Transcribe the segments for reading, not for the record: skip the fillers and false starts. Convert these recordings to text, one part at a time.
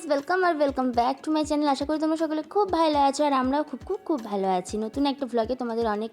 Guys welcome back to my channel. আশা করি তোমরা সকলে খুব ভালো আছো আর আমরাও খুব ভালো আছি। নতুন একটা ব্লগে তোমাদের অনেক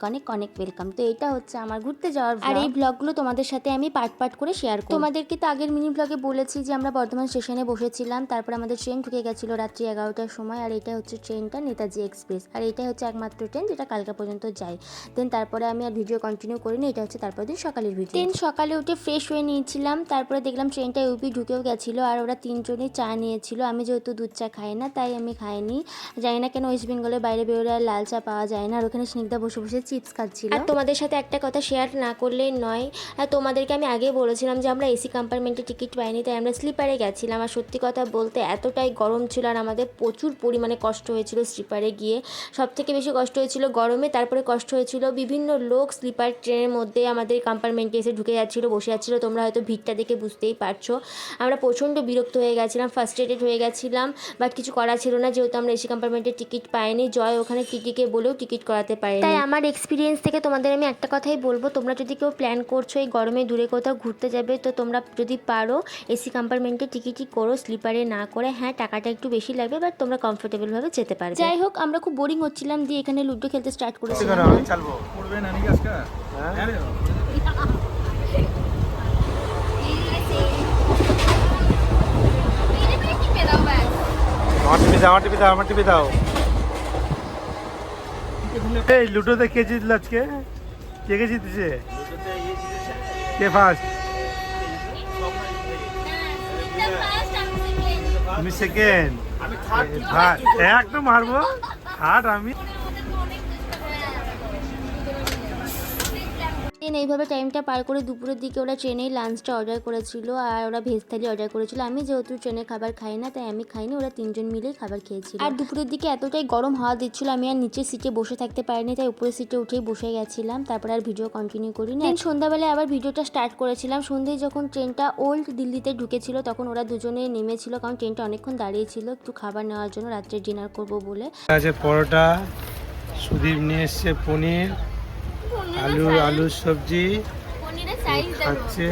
ওয়েলকাম। তো এটা হচ্ছে আমার ঘুরতে যাওয়ার আর এই ব্লগগুলো তোমাদের সাথে আমি পার্ট করে শেয়ার করব। তোমাদেরকে তো আগের মিনি ব্লগে বলেছি যে আমরা বর্ধমান স্টেশনে বসেছিলাম, তারপর আমাদের ট্রেন ঢুকে গেছিলো রাত্রি 11টার সময়। আর এটা হচ্ছে ট্রেনটা নেতাজি এক্সপ্রেস, আর এটাই হচ্ছে একমাত্র ট্রেন যেটা কালকা পর্যন্ত যায়। দেন তারপরে আমি আর ভিডিও কন্টিনিউ করিনি, এটা হচ্ছে তারপর দিন সকালের ভিডিও। দেন সকালে উঠে ফ্রেশ হয়ে নিয়েছিলাম, তারপরে দেখলাম ট্রেনটা ইউপি ঢুকেও গেছিলো আর ওরা তিনজনই চা নিয়েছিল। আমি যেহেতু দুধ চা খাই না তাই আমি খাইনি। জানি না কেন ওয়েস্ট বেঙ্গলের বাইরে বেরোলে আর লাল চা পাওয়া যায় না। আর ওখানে স্নিগ্ধা বসে বসে চিপস খাচ্ছিল। আর তোমাদের সাথে একটা কথা শেয়ার না করলেই নয়, আর তোমাদেরকে আমি আগে বলেছিলাম যে আমরা এসি কম্পার্টমেন্টে টিকিট পাইনি, তাই আমরা স্লিপারে গেছিলাম। আর সত্যি কথা বলতে এতটাই গরম ছিল আর আমাদের প্রচুর পরিমাণে কষ্ট হয়েছিল স্লিপারে গিয়ে। সবথেকে বেশি কষ্ট হয়েছিল গরমে, তারপরে কষ্ট হয়েছিল বিভিন্ন লোক স্লিপার ট্রেনের মধ্যে আমাদের কম্পার্টমেন্টে এসে ঢুকে যাচ্ছিলো, বসে যাচ্ছিলো। তোমরা হয়তো ভিড়টা দেখে বুঝতেই পারছো। আমরা প্রচণ্ড বিরক্ত হয়ে গেছিলাম, ফার্স্ট্রেটেড হয়ে গেছিলাম, বাট কিছু করা ছিল না যেহেতু আমরা এসি কম্পার্টমেন্টের টিকিট পাইনি। জয় ওখানে টিটিকে বলেও টিকিট করাতে পারে। তাই আমার এক্সপিরিয়েন্স থেকে তোমাদের আমি একটা কথাই বলবো, তোমরা যদি কেউ প্ল্যান করছো এই গরমে দূরে কোথাও ঘুরতে যাবে, তো তোমরা যদি পারো এসি কম্পার্টমেন্টে টিকিটই করো, স্লিপারে না করে। হ্যাঁ, টাকাটা একটু বেশি লাগবে, বাট তোমরা কমফোর্টেবলভাবে যেতে পারবে। যাই হোক, আমরা খুব বোরিং হচ্ছিলাম দিয়ে এখানে লুডো খেলতে স্টার্ট করেছিলাম। আমার টিভি দাও। এই লুডোতে কে জিতল আজকে? কে জিতেছে? কে ফার্স্ট? তুমি সেকেন্ড। একদম মারবো থার্ড আমি। এইভাবে টাইমটা পার করে দুপুরের দিকে ওরা ট্রেনেই লাঞ্চটা অর্ডার করেছিল আর ওরা ভেজ থালি অর্ডার করেছিল। আমি যেহেতু ট্রেনে খাবার খাই না তাই আমি খাইনি, ওরা তিনজন মিলেই খাবার খেয়েছিল। আর দুপুরের দিকে এতটাই গরম হাওয়া দিচ্ছিল আমি আর নিচের সিটে বসে থাকতে পারিনি, তাই উপরের সিটে উঠেই বসে গেছিলাম। তারপর আর ভিডিও কন্টিনিউ করিনি। সন্ধ্যাবেলায় আবার ভিডিওটা স্টার্ট করেছিলাম। সন্ধ্যায় যখন ট্রেনটা ওল্ড দিল্লিতে ঢুকেছিল তখন ওরা দুজনে নেমেছিল, কারণ ট্রেনটা অনেকক্ষণ দাঁড়িয়েছিল একটু খাবার নেওয়ার জন্য, রাত্রে ডিনার করবো বলে। আছে পরোটা, সুদীপ নিয়ে এসছে পনির, আলুর সবজি খাচ্ছে,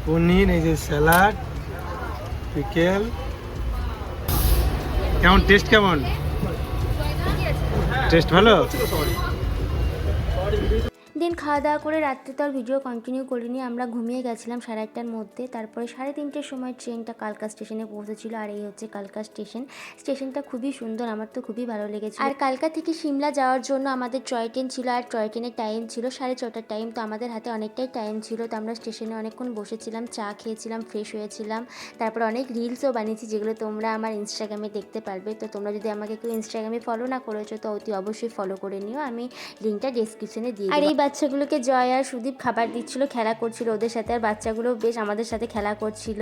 পনির, এই যে স্যালাড, পিকেল। কেমন টেস্ট? কেমন টেস্ট? ভালো। দিন খাওয়া দাওয়া করে রাত্রে তো আর ভিডিও কন্টিনিউ করিনি, আমরা ঘুমিয়ে গেছিলাম 1:30টার মধ্যে। তারপরে 3:30টার সময় ট্রেনটা কালকা স্টেশনে পৌঁছেছিল। আর এই হচ্ছে কালকা স্টেশনটা খুবই সুন্দর, আমার তো খুবই ভালো লেগেছে। আর কালকা থেকে সিমলা যাওয়ার জন্য আমাদের টয় ট্রেন ছিল, আর টয় ট্রেনের টাইম ছিল 6:30টার টাইম। তো আমাদের হাতে অনেকটাই টাইম ছিল, তো আমরা স্টেশনে অনেকক্ষণ বসেছিলাম, চা খেয়েছিলাম, ফ্রেশ হয়েছিলাম। তারপর অনেক রিলসও বানিয়েছি যেগুলো তোমরা আমার ইনস্টাগ্রামে দেখতে পারবে। তো তোমরা যদি আমাকে কেউ ইনস্টাগ্রামে ফলো না করেছো তো অতি অবশ্যই ফলো করে নিও, আমি লিঙ্কটা ডেসক্রিপশনে দিয়ে দেবো। আর এই বাচ্চাগুলোকে জয় আর সুদীপ খাবার দিচ্ছিল, খেলা করছিল ওদের সাথে, আর বাচ্চাগুলো বেশ আমাদের সাথে খেলা করছিল।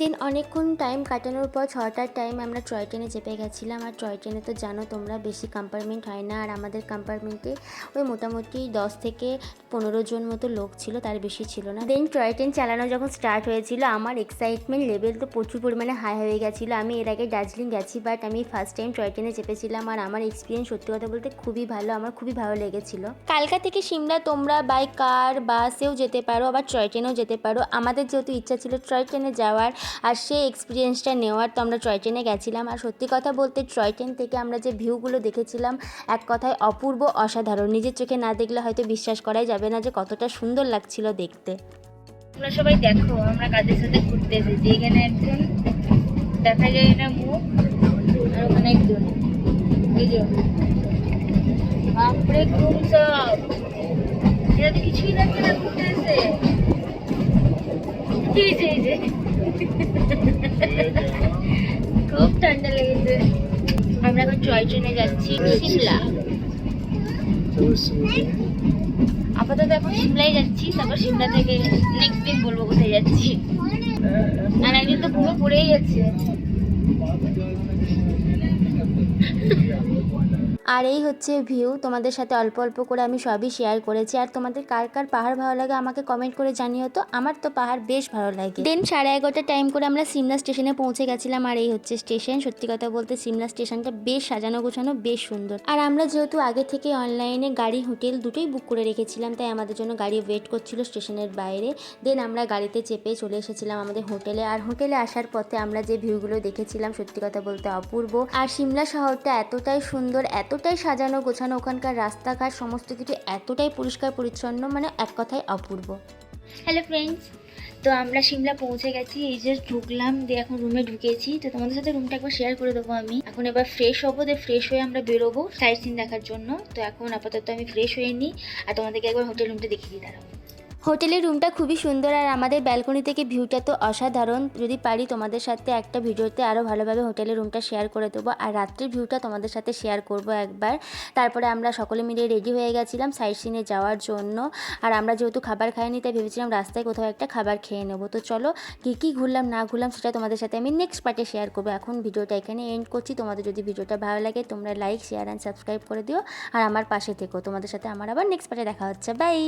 দিন অনেকক্ষণ টাইম কাটানোর পর 6টার টাইম আমরা টয় ট্রেনে চেপে গেছিলাম। আর টয় ট্রেনে তো জানো তোমরা বেশি কম্পার্টমেন্ট হয় না, আর আমাদের কম্পার্টমেন্টে ওই মোটামুটি 10 থেকে 15 জন মতো লোক ছিল, তার বেশি ছিল না। দেন টয় ট্রেন চালানো যখন স্টার্ট হয়েছিল আমার এক্সাইটমেন্ট লেভেল তো প্রচুর পরিমাণে হাই হয়ে গেছিলো। আমি এর আগে দার্জিলিং গেছি, বাট আমি ফার্স্ট টাইম টয় ট্রেনে চেপেছিলাম আর আমার এক্সপিরিয়েন্স সত্যি কথা বলতে খুবই ভালো, আমার খুবই ভালো লেগেছিলো। কালকা থেকে সিমলা তোমরা বাই কার বাসেও যেতে পারো, আবার টয় ট্রেনেও যেতে পারো। আমাদের যেহেতু ইচ্ছা ছিল টয় ট্রেনে যাওয়ার আর সেই এক্সপিরিয়েন্সটা নেওয়ার, তো আমরা টয় ট্রেনে গেছিলাম। আর সত্যি কথা বলতে টয় ট্রেন থেকে আমরা যে ভিউগুলো দেখেছিলাম এক কথায় অপূর্ব, অসাধারণ। নিজের চোখে না দেখলে হয়তো বিশ্বাস করাই যাবে না যে কতটা সুন্দর লাগছিল দেখতে। তোমরা সবাই দেখো আমরা কাদের সাথে ঘুরতে এসেছি। এখানে একজন দেখা যায় না মুখ, আর ওখানে একজন, এই যে বাপরে ঘুম সব, এরা তো কিছুই দেখছে না ঘুরতে এসে। এই যে খুব ঠান্ডা লেগেছে। আমরা এখন টয় ট্রেনে যাচ্ছি সিমলা। আপাতত এখন সিমলাই যাচ্ছি, তারপর সিমলা থেকে নেক্সট দিন বলবো কোথায় যাচ্ছি। আর একদিন তো পুরো পড়েই যাচ্ছে। আর এই হচ্ছে ভিউ, তোমাদের সাথে অল্প অল্প করে আমি সবই শেয়ার করেছি। আর তোমাদের কার কার পাহাড় ভালো লাগে আমাকে কমেন্ট করে জানিও তো। আমার তো পাহাড় বেশ ভালো লাগে। দেন 11:30 টাইম করে আমরা সিমলা স্টেশনে পৌঁছে গেছিলাম। আর এই হচ্ছে স্টেশন। সত্যি কথা বলতে সিমলা স্টেশনটা বেশ সাজানো গোছানো, বেশ সুন্দর। আর আমরা যেহেতু আগে থেকে অনলাইনে গাড়ি হোটেল দুটোই বুক করে রেখেছিলাম, তাই আমাদের জন্য গাড়ি ওয়েট করছিল স্টেশনের বাইরে। দেন আমরা গাড়িতে চেপে চলে এসেছিলাম আমাদের হোটেলে। আর হোটেলে আসার পথে আমরা যে ভিউগুলো দেখেছিলাম সত্যি কথা বলতে অপূর্ব। আর সিমলা শহরটা এতটাই সুন্দর, এতটাই সাজানো গোছানো, ওখানকার রাস্তাঘাট সমস্ত কিছু এতটাই পরিষ্কার পরিচ্ছন্ন, মানে এক কথায় অপূর্ব। হ্যালো ফ্রেন্ডস, তো আমরা সিমলা পৌঁছে গেছি। এই যে ঢুকলাম, দিয়ে এখন রুমে ঢুকেছি। তো তোমাদের সাথে রুমটা একবার শেয়ার করে দেবো আমি। এখন এবার ফ্রেশ হবো, দিয়ে ফ্রেশ হয়ে আমরা বেরোবো সাইট সিন দেখার জন্য। তো এখন আপাতত আমি ফ্রেশ হয়ে নিই আর তোমাদেরকে একবার হোটেল রুমটা দেখিয়ে দিয়ে দাঁড়াবো। হোটেলের রুমটা খুবই সুন্দর আর আমাদের ব্যালকনি থেকে ভিউটা তো অসাধারণ। যদি পারি তোমাদের সাথে একটা ভিডিওতে আরও ভালোভাবে হোটেলের রুমটা শেয়ার করে দেবো। আর রাত্রির ভিউটা তোমাদের সাথে শেয়ার করব একবার। তারপরে আমরা সকলে মিলে রেডি হয়ে গেছিলাম সাইট সিনে যাওয়ার জন্য। আর আমরা যেহেতু খাবার খাইনি তাই ভেবেছিলাম রাস্তায় কোথাও একটা খাবার খেয়ে নেবো। তো চলো কী ঘুরলাম না ঘুরলাম সেটা তোমাদের সাথে আমি নেক্সট পার্টে শেয়ার করবো। এখন ভিডিওটা এখানে এন্ড করছি। তোমাদের যদি ভিডিওটা ভালো লাগে তোমরা লাইক, শেয়ার অ্যান্ড সাবস্ক্রাইব করে দিও। আর আমার পাশে থেকো। তোমাদের সাথে আমার আবার নেক্সট পার্টে দেখা হচ্ছে। বাই।